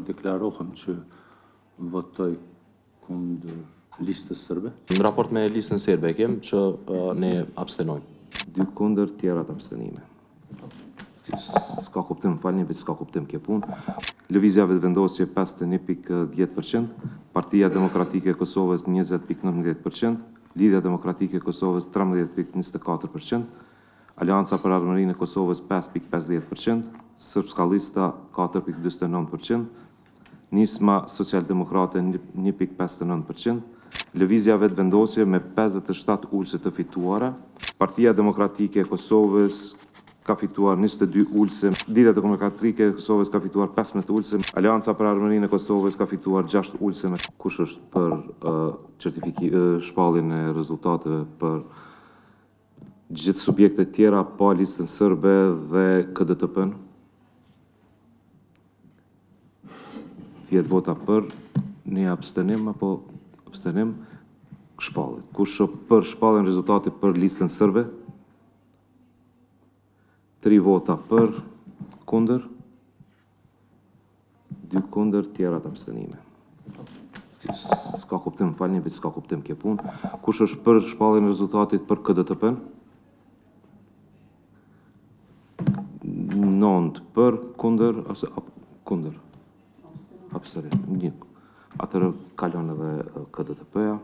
deklarohem që votoj kundër listës sërbe. Në raport me listën serbe kem që ne abstenojmë. 2 kundër, tjerat abstenime. S'ka kuptim, falni, veç s'ka kuptim kjo punë. Lëvizja Vetëvendosje 51.10%, Partia Demokratike e Kosovës 20.19%, Lidhja Demokratike e Kosovës 13.24%, Alianca për Armërinë e Kosovës 5.50%, Srpska Lista 4.49%, Nisma Socialdemokrate 1.59%, Lëvizja Vetëvendosje me 57 ulse të fituara, Partia Demokratike e Kosovës ka fituar 22 ulse, Lidhja Demokratike e Kosovës ka fituar 15 ulse, Alianca për Armërinë e Kosovës ka fituar 6 ulse. Kush është për shpalljen e rezultateve për gjithë subjektet tjera pa listën sërbe dhe KDTP-n? 10 vota për, një abstenim apo abstenim, shpallje. Kush është për shpalljen e rezultatit për listën sërbe? 3 vota për, kundër, 2 kundër, tjerat abstenime. S'ka kuptim, falni, veç s'ka kuptim kjo punë. Kush është për shpalljen e rezultatit për KDTP-n? 9 për, kundër, kundër. Abstenim, 1. Atëherë kalon edhe KDTP-ja.